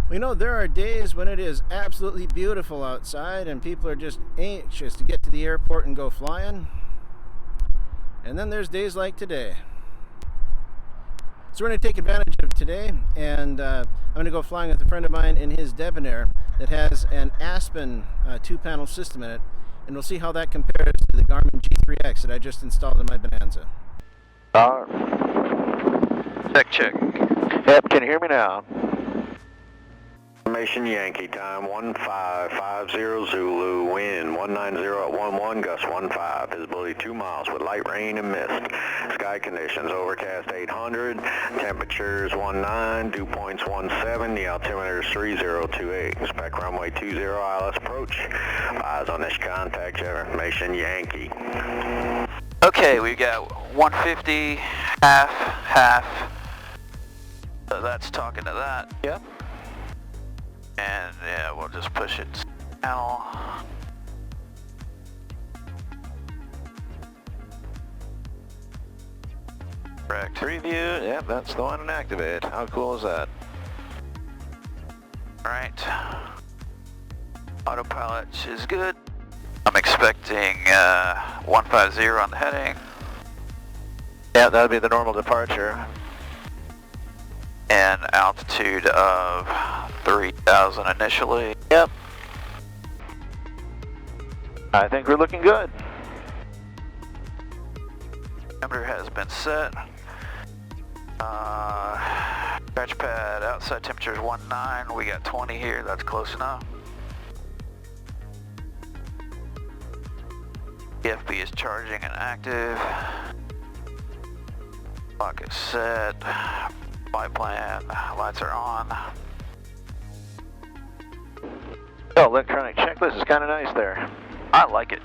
We know there are days when it is absolutely beautiful outside and people are just anxious to get to the airport and go flying. And then there's days like today. So we're going to take advantage of today, and I'm going to go flying with a friend of mine in his Debonair that has an Aspen 2-panel system in it, and we'll see how that compares to the Garmin G3x that I just installed in my Bonanza. Check. Yep, can you hear me now? Information Yankee, time 1550 Zulu, wind 190 at 11, gust 15, visibility 2 miles with light rain and mist. Sky conditions, overcast 800, temperatures 19, dew points 17, the altimeter is 3028. Expect runway 20 ILS approach. Eyes on this contact, jet information Yankee. Okay, we got 150, half. So that's talking to that. Yep. And yeah, we'll just push it now. Correct. Preview, yep, that's the one and activate. How cool is that? Right. Autopilot is good. I'm expecting 150 on the heading. Yeah, that'll be the normal departure. And altitude of 3,000 initially. Yep. I think we're looking good. Temperature has been set. Scratch pad outside temperature is 19. We got 20 here. That's close enough. EFB is charging and active. Clock is set. Flight plan. Lights are on. Oh, electronic checklist is kind of nice there. I like it.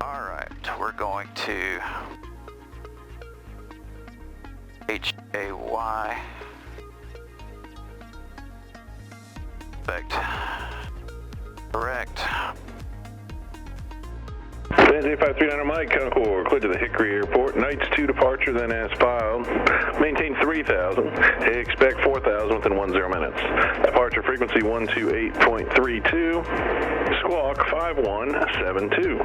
Alright, we're going to KHKY. Correct. Bonanza 853 Mike, Concord, clear to the Hickory Airport. Nights 2 departure, then as filed. Maintain 3,000. Expect 4,000 within 10 minutes. Departure frequency 128.32. Squawk 5172.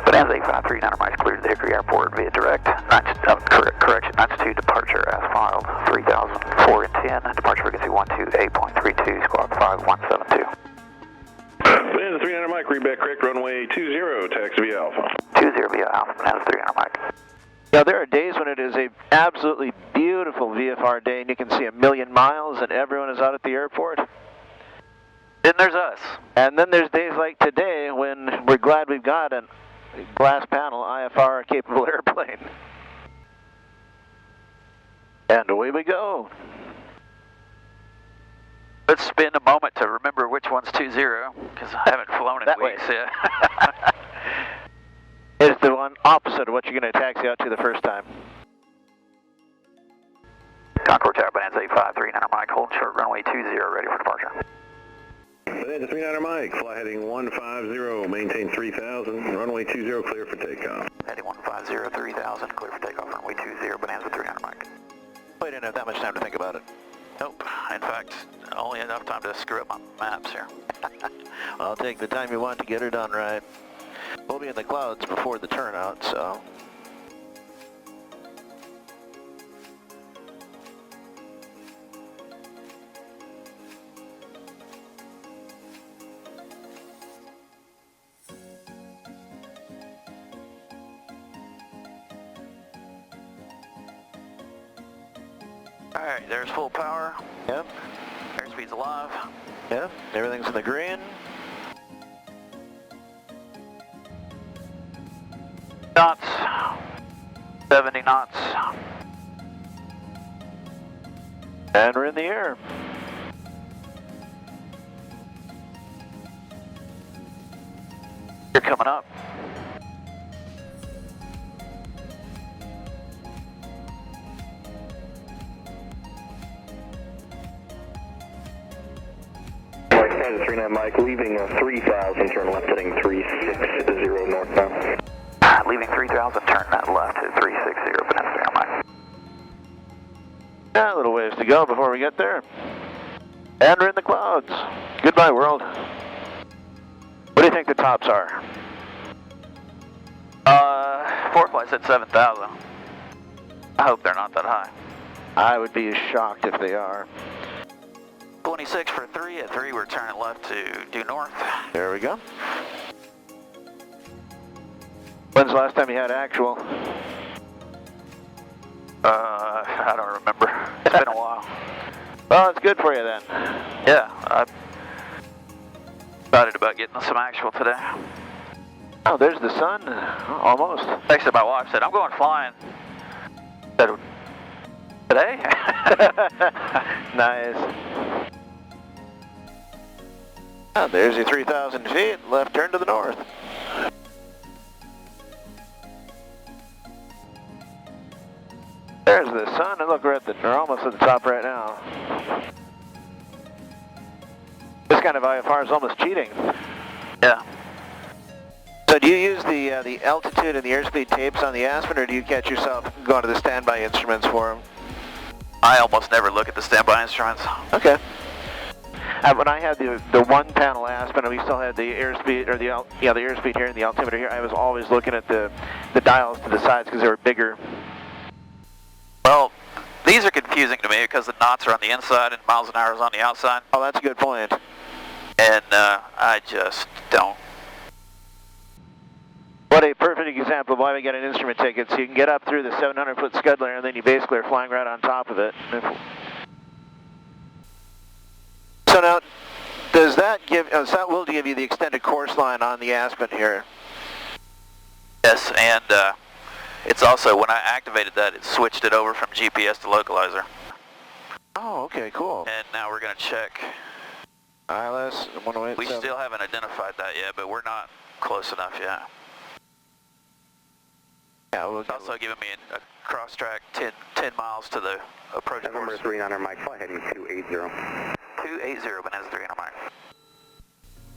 Bonanza 853 Mike, clear to the Hickory Airport via direct. Correction, nights 2 departure as filed. 3,004 and 10. Departure frequency 128.32. Squawk 5172. Bonanza 300 Mike, readback correct, runway 20, taxi via Alpha. 20 via Alpha, Bonanza 300 Mike. Now, there are days when it is a absolutely beautiful VFR day and you can see 1,000,000 miles and everyone is out at the airport. Then there's us. And then there's days like today when we're glad we've got a glass panel IFR capable airplane. And away we go. Let's spend a moment to remember which one's 20, because I haven't flown in That weeks way. yet. It's the one opposite of what you're going to taxi out to the first time. Concord Tower, Bonanza 853 Mike, hold short runway 20, ready for departure. Bonanza 300 Mike, fly heading 150, maintain 3,000, runway 20, clear for takeoff. Heading 150, 3,000, clear for takeoff, runway 20, Bonanza 300 Mike. We didn't have that much time to think about it. Nope, in fact, only enough time to screw up my maps here. I'll take the time you want to get her done right. We'll be in the clouds before the turnout, so. Alright, there's full power. Yep. Airspeed's alive. Yep, everything's in the green. Knots. 70 knots. And we're in the air. You're coming up. Bonanza 39 Mike, leaving 3,000, turn left heading 360 northbound. Leaving 3,000, turn that left to 360, Bonanza 39 Mike. A little ways to go before we get there. And we're in the clouds. Goodbye, world. What do you think the tops are? 4 flights at 7,000. I hope they're not that high. I would be shocked if they are. 26 for 3. At 3, we're turning left to due north. There we go. When's the last time you had actual? I don't remember. It's been a while. Well, it's good for you then. Yeah, I'm excited about getting some actual today. Oh, there's the sun. Almost. Texted my wife, said, I'm going flying. Said, today? Nice. Oh, there's your 3,000 feet. Left turn to the north. There's the sun, and look, we're almost at the top right now. This kind of IFR is almost cheating. Yeah. So do you use the altitude and the airspeed tapes on the Aspen, or do you catch yourself going to the standby instruments for them? I almost never look at the standby instruments. Okay. When I had the one-panel Aspen, and we still had the airspeed, or the airspeed here and the altimeter here, I was always looking at the dials to the sides because they were bigger. Well, these are confusing to me because the knots are on the inside and miles an hour is on the outside. Oh, that's a good point. And I just don't. What a perfect example of why we get an instrument ticket. So you can get up through the 700-foot scud layer, and then you basically are flying right on top of it. So now, does that will give you the extended course line on the Aspen here? Yes, and it's also, when I activated that, it switched it over from GPS to localizer. Oh, okay, cool. And now we're going to check. ILS 108. We still haven't identified that yet, but we're not close enough yet. Yeah, It's also giving me a cross track 10 miles to the approach course. Number 39 Mike, fly heading 280. 280, Bonanza 3 Mike.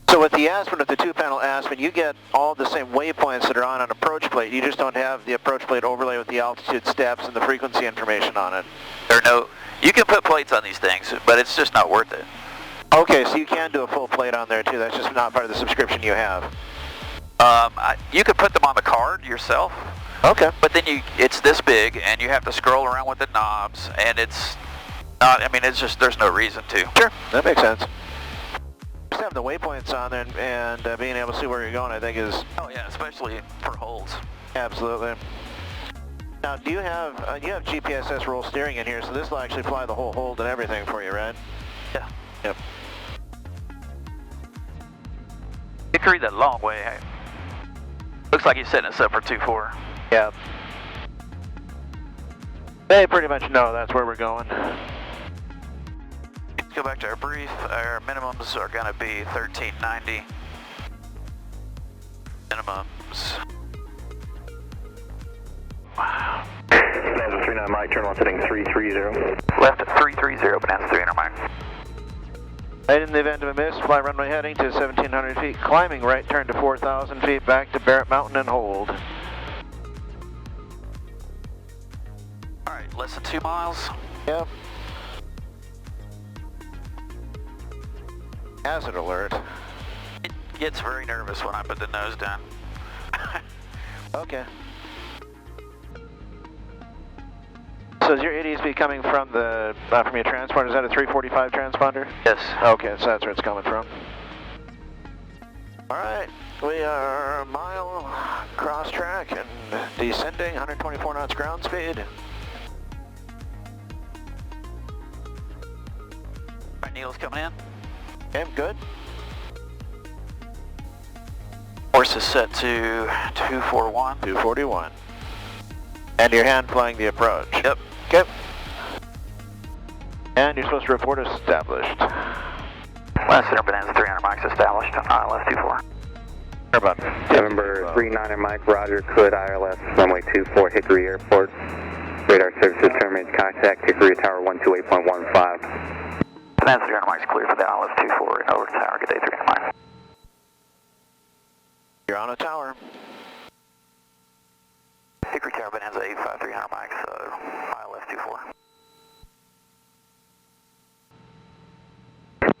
So with the Aspen, with the two-panel Aspen, you get all the same waypoints that are on an approach plate. You just don't have the approach plate overlay with the altitude steps and the frequency information on it. You can put plates on these things, but it's just not worth it. Okay, so you can do a full plate on there too. That's just not part of the subscription you have. You could put them on the card yourself. Okay. But then it's this big, and you have to scroll around with the knobs, and it's not, it's just, there's no reason to. Sure, that makes sense. Just having the waypoints on there and being able to see where you're going, I think is... Oh yeah, especially for holds. Absolutely. Now, do you have GPSS roll steering in here, so this will actually fly the whole hold and everything for you, right? Yeah. Yep. Hickory, that long way. Hey. Looks like he's setting us up for 2-4. Yeah. They pretty much know that's where we're going. Let's go back to our brief. Our minimums are going to be 1390. Minimums. Wow. Bonanza 39 Mike, turn left heading 330. Left at 330, Bonanza 300 Mike. Right, in the event of a miss, fly runway heading to 1,700 feet, climbing right, turn to 4,000 feet, back to Barrett Mountain and hold. Alright, less than 2 miles. Yep. Hazard alert. It gets very nervous when I put the nose down. Okay. So is your ADSB coming from your transponder? Is that a 345 transponder? Yes. Okay, so that's where it's coming from. All right, we are a mile cross track and descending, 124 knots ground speed. All right, Neil's coming in. Okay, good. Course is set to 241. 241. And your hand flying the approach. Yep. Okay. And you're supposed to report established. Last center Bonanza 300 mics established. ILS 24. About November 39 Mike, Roger, could ILS runway 24 Hickory Airport. Radar services terminates contact Hickory Tower 128.15. Bonanza 300 mics clear for the ILS 24 and over to tower. Good day 300 mics. You're on a tower. Hickory Tower Bonanza 85 300 mics, ILS 24.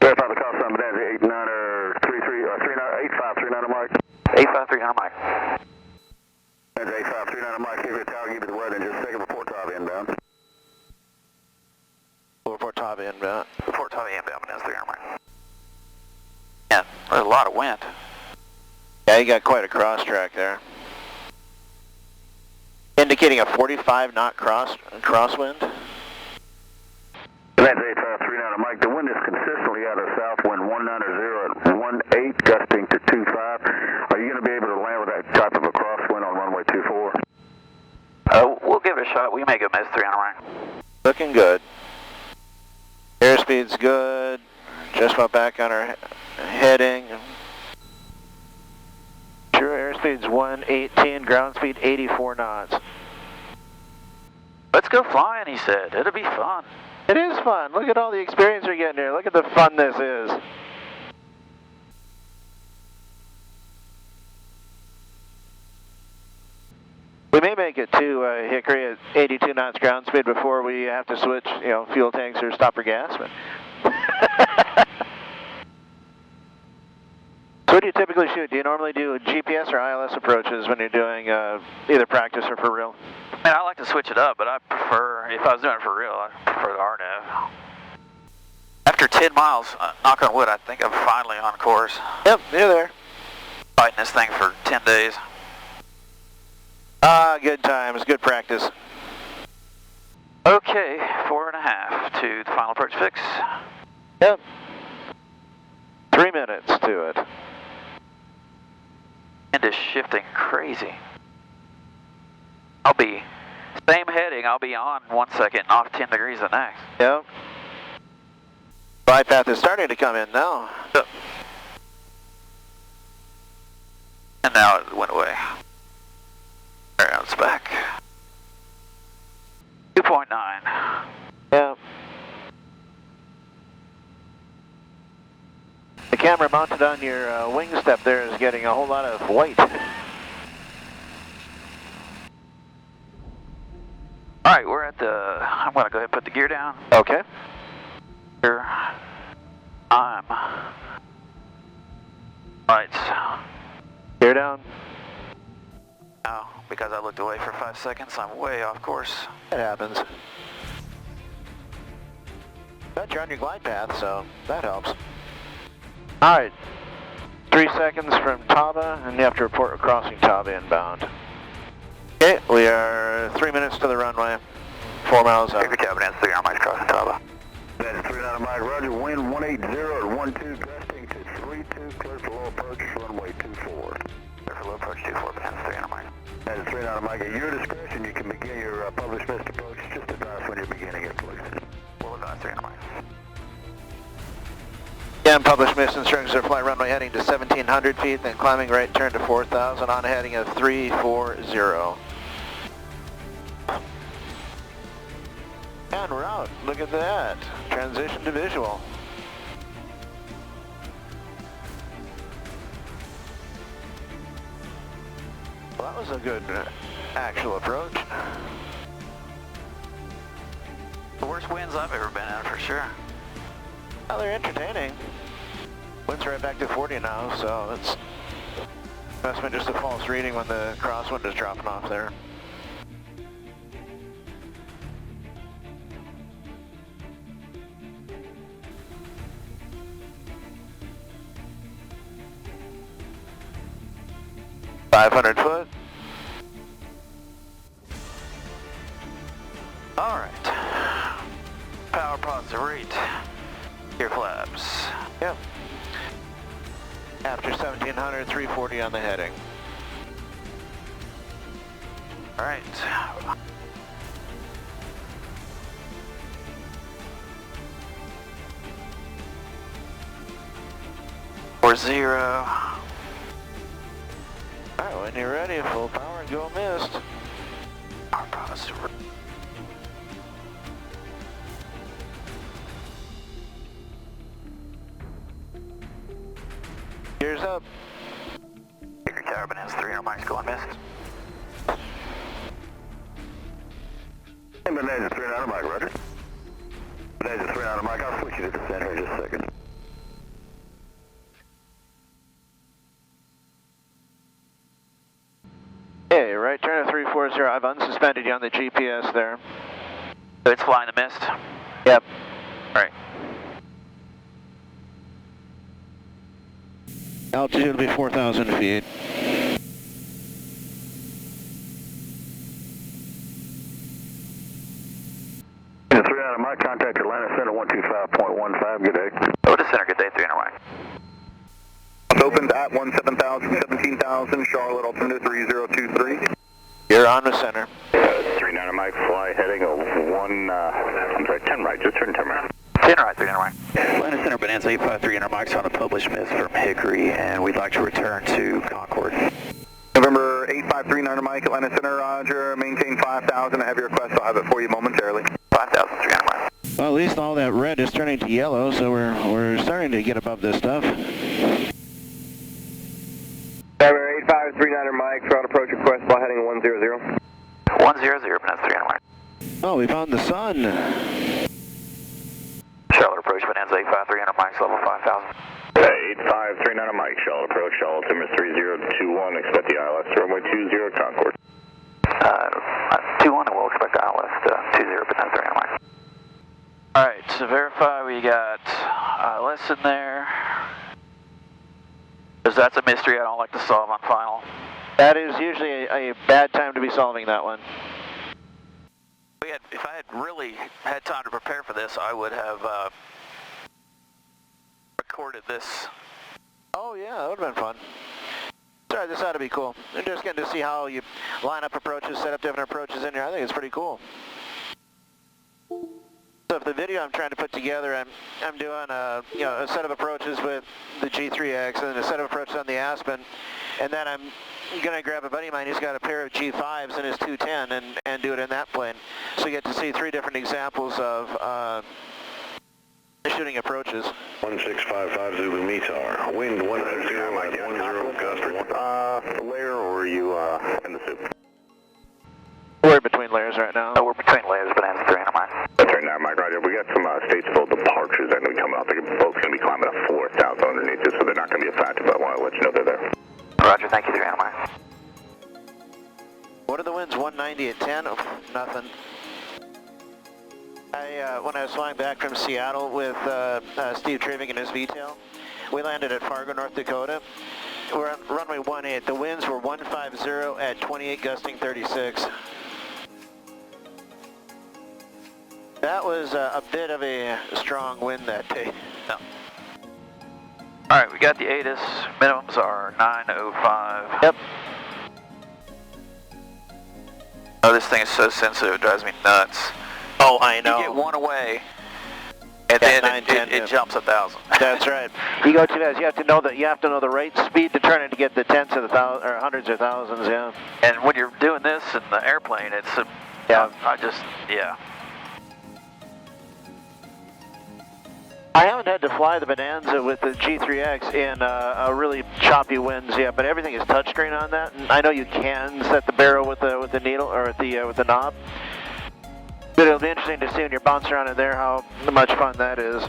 Verify the call sign, Bonanza 8539 Mike. 85300 Mike. Bonanza 8539 Mike, give you a tower, give you the weather in just a second before Tav inbound. Before Tav inbound. Before Tav inbound, Bonanza 300 Mike. Yeah, there's a lot of wind. Yeah, you got quite a cross track there. Indicating a 45 knot crosswind. Bonanza 8539 Mike, the wind is consistently out of southwind 190 at 18, gusting to 25. Are you going to be able to land with that type of a crosswind on runway 24? We'll give it a shot. We may go miss 300 Mike. Looking good. Airspeed's good. Just went back on our heading. True airspeed's 118, ground speed 84 knots. Let's go flying, he said. It'll be fun. It is fun. Look at all the experience we're getting here. Look at the fun this is. We may make it to Hickory at 82 knots ground speed before we have to switch, fuel tanks or stop for gas. But so what do you typically shoot? Do you normally do GPS or ILS approaches when you're doing either practice or for real? I mean, I like to switch it up, but I prefer, if I was doing it for real, I prefer the RNAV. After 10 miles, knock on wood, I think I'm finally on course. Yep, you're there. Fighting this thing for 10 days. Good times, good practice. Okay, 4.5 to the final approach fix. Yep. 3 minutes to it. Wind is shifting crazy. I'll be, same heading, I'll be on 1 second and off 10 degrees the next. Yep. Glide path is starting to come in now. Yep. And now it went away. There, now it's back. 2.9. Yeah. The camera mounted on your wing step there is getting a whole lot of white. Alright, we're at the, I'm going to go ahead and put the gear down. Okay. Here, I'm, lights. Gear down. Now, because I looked away for 5 seconds, I'm way off course. It happens. But you're on your glide path, so that helps. Alright. 3 seconds from Taba, and you have to report crossing Taba inbound. Okay, we are 3 minutes to the runway. 4 miles out. Hickory Airport, 3 miles crossing Taba. That's 39 Mike, roger, wind 180 at 12, gusting to 32, clear for low approach, runway 24. Clear for low approach 24, that's 300 Mike. That's 39 Mike, at your discretion, you can begin your published missed approach, just advise when you're beginning it, please. We'll advise 300 Mike. Again, published mission instructions are flight runway heading to 1700 feet, then climbing right turn to 4000 on a heading of 340. And we're out. Look at that. Transition to visual. Well, that was a good actual approach. The worst winds I've ever been in, for sure. Well, they're entertaining. Wind's right back to 40 now, so it's must have been just a false reading when the crosswind is dropping off there. .500 foot. All right. Power pods to rate. Gear flaps. Yep. After 1700, 340 on the heading. All right. Or 0. All right, when you're ready, full power and go mist. Power pods to rate. Gears up. Hickory Airport has 300 miles going missed. Bonanza 39 Mike, roger. Bonanza 39 Mike, I'll switch you to the center in just a second. 0, I've unsuspended you on the GPS there. So it's flying the mist? Yep. Right. Altitude will be 4,000 feet. My contact Atlanta Center 125.15. Good day. Otis Center, good day, 300 Mike. Opened at 17,000, 17,000, Charlotte, altimeter 3023. You're on the center. 39 Mike, fly heading 10 right, just turn 10 right. 10 right, 300 Mike. Atlanta Center, Bonanza 85300 mics on the published mist from Hickory, and we'd like to return to Concord. November 853 Mike, Atlanta Center, roger, maintain 5,000, I have your request, I'll have it for you momentarily. 5,300 Mike. Well, at least all that red is turning to yellow, so we're starting to get above this stuff. November 853 Mike, ground approach request, fly heading 100. 100, Bonanza 300 Mike. Oh, we found the sun. Charlotte approach, Bonanza 85300 Mike, level 5,000. 8539 Mike, Charlotte approach, Charlotte altimeter 3021, expect the ILS runway 20 Concord. 21, and we'll expect ILS 20, Bonanza 300 Mike. Alright, to verify we got ILS in there. Because that's a mystery I don't like to solve on final. That is usually a bad time to be solving that one. If I had really had time to prepare for this, I would have recorded this. Oh yeah, that would have been fun. Sorry, this ought to be cool. I'm just getting to see how you line up approaches, set up different approaches in here. I think it's pretty cool. So for the video I'm trying to put together, I'm doing a set of approaches with the G3X and then a set of approaches on the Aspen, and then I'm going to grab a buddy of mine who's got a pair of G5s in his 210 and do it in that plane. So you get to see 3 different examples of shooting approaches. 1655 Zulu METAR. Wind 100, Mike 10, gust. Layer or are you in the soup? We're in between layers right now. Oh, we're between layers, Bonanza 300 Mike. 39 Mike, roger. We got some Statesville departures that we coming up. They're both going to be climbing up 4,000 underneath it, so they're not going to be a factor, but I want to let you know they're there. Roger, thank you, 300 Mike. What are the winds? 190 at 10? Oh, nothing. When I was flying back from Seattle with Steve Treving and his VTAL, we landed at Fargo, North Dakota. We're on runway 18. The winds were 150 at 28, gusting 36. That was a bit of a strong wind that day. No. Alright, we got the ATIS. Minimums are 905. Yep. Oh, this thing is so sensitive, it drives me nuts. Oh, I know. You get one away, and then it jumps 1,000. That's right. You go too fast. You have to know the right speed to turn it to get the tenths of the thousand or hundreds or thousands. Yeah. And when you're doing this in the airplane, it's yeah. I haven't had to fly the Bonanza with the G3X in a really choppy winds yet, but everything is touchscreen on that. And I know you can set the barrel with the needle or with the knob. But it'll be interesting to see when you're bouncing around in there how much fun that is.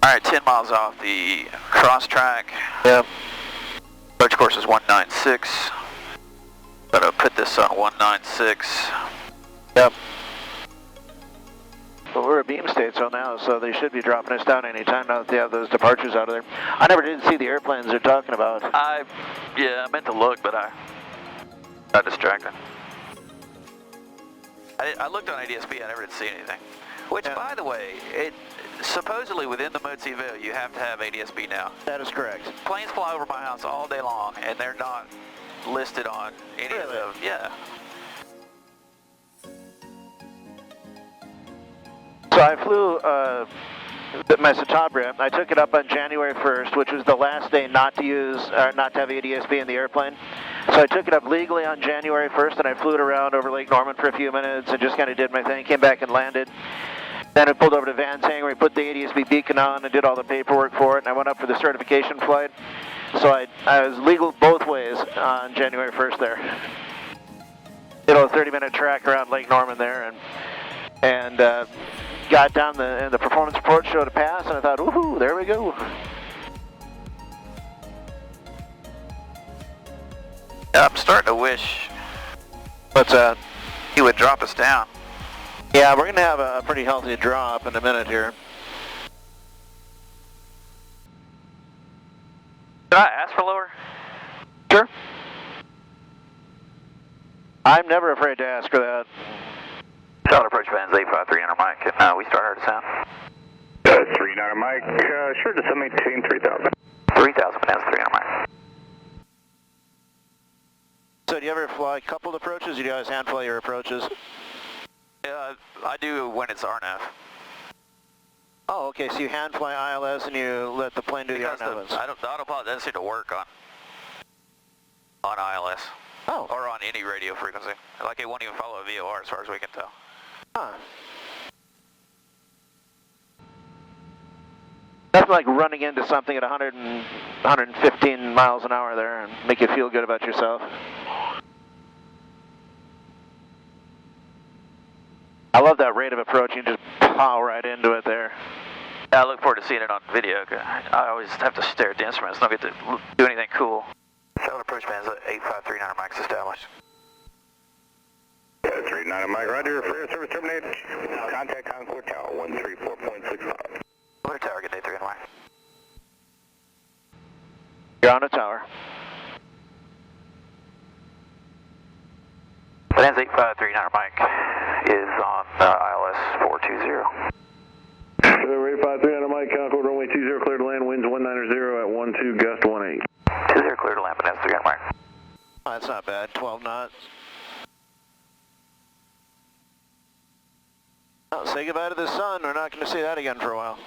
Alright, 10 miles off the cross track. Yep. Approach course is 196. Gotta put this on 196. Yep. Well, we're a beam state so now, so they should be dropping us down any time now that they have those departures out of there. I never did see the airplanes they're talking about. I meant to look, but I got distracted. I looked on ADSB, I never did see anything. Which, by the way, supposedly within the mode CVO, you have to have ADSB now. That is correct. Planes fly over my house all day long, and they're not listed on any of those. Yeah. So I flew my Citabria. I took it up on January 1st, which was the last day not to have ADSB in the airplane. So I took it up legally on January 1st, and I flew it around over Lake Norman for a few minutes and just kind of did my thing, came back and landed. Then I pulled over to Van Tang where we put the ADSB beacon on and did all the paperwork for it, and I went up for the certification flight. So I was legal both ways on January 1st there. Did a 30-minute track around Lake Norman there, and got down the performance report showed a pass, and I thought, woohoo, there we go. starting to wish What's that? he would drop us down. Yeah, we're going to have a pretty healthy drop in a minute here. Did I ask for lower? Sure. I'm never afraid to ask for that. Solid approach bands 853 Mike, and we start our descent. 39 Mike, sure to maintain 3000. 3000 bands 3 Mike. So do you ever fly coupled approaches, or do you always hand fly your approaches? Yeah, I do when it's RNAV. Oh, okay, so you hand fly ILS and you let the plane do Because the RNAVs. the autopilot doesn't seem to work on ILS. Oh. Or on any radio frequency. Like it won't even follow a VOR as far as we can tell. Huh. That's like running into something at 115 miles an hour there and make you feel good about yourself. I love that rate of approach. You just plow right into it there. Yeah, I look forward to seeing it on video. Cause I always have to stare at the instruments. Don't get to do anything cool. Solid approach bands 853 mics established. 39 Mike, roger, fair service terminated. Contact Concord Tower 134.65. Clear tower, good day 3 Mike. You're on a tower. Bands 853 Mike is on ILS 420. 853 Mike, Concord runway 20, clear to land, winds 190 at 12, gust 18. 20 clear to land, bands 3 Mike. Oh, that's not bad, 12 knots. Oh, say goodbye to the sun. We're not going to see that again for a while.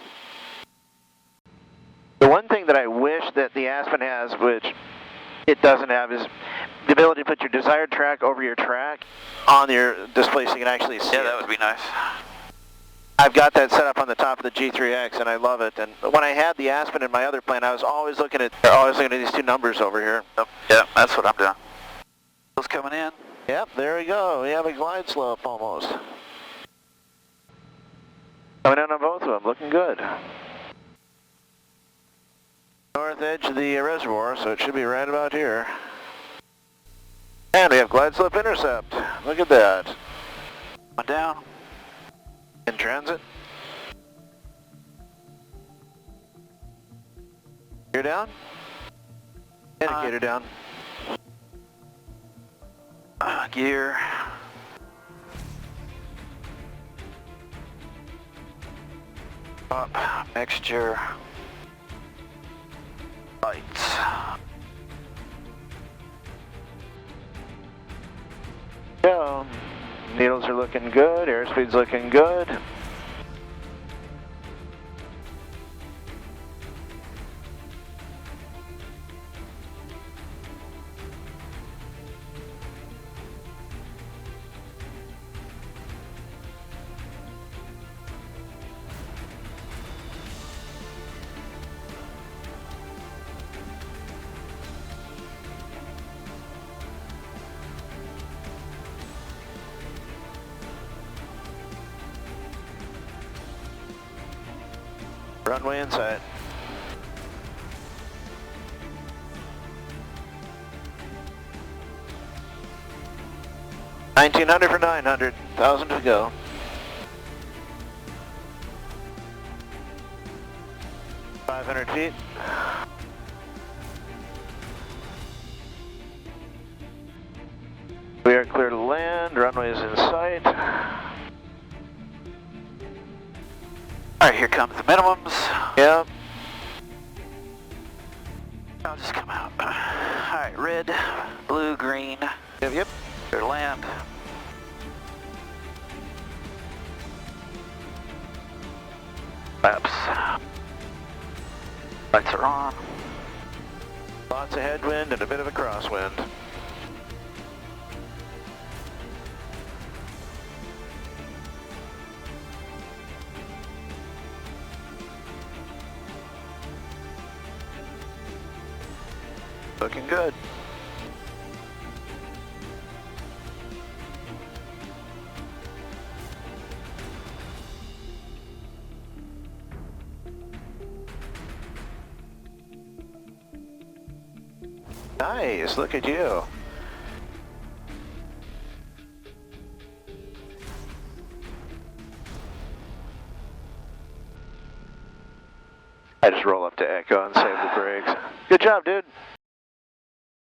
The one thing that I wish that the Aspen has, which it doesn't have, is the ability to put your desired track over your track on your display so you can actually see Yeah, it. that would be nice. I've got that set up on the top of the G3X and I love it. And when I had the Aspen in my other plane, I was always looking at these two numbers over here. Oh, yeah, that's what I'm doing. Those coming in. Yep, there we go. We have a glide slope almost. Coming in on both of them, looking good. North edge of the reservoir, so it should be right about here. And we have glide slope intercept. Look at that. One down. In transit. Gear down. Indicator down. Gear. Up. Mixture. Lights. Go. Needles are looking good. Airspeed's looking good. Runway inside. $1,900 for 900, 1,000 to go. $500 feet. We are clear to land, runway is in sight. Alright, here comes the minimums. Yep. I'll just come out. Alright, red, blue, green. Yep. Clear to land. Flaps. Lights are on. Lots of headwind and a bit of a crosswind. Looking good. Nice, look at you. I just roll up to Echo and save the brakes. Good job, dude.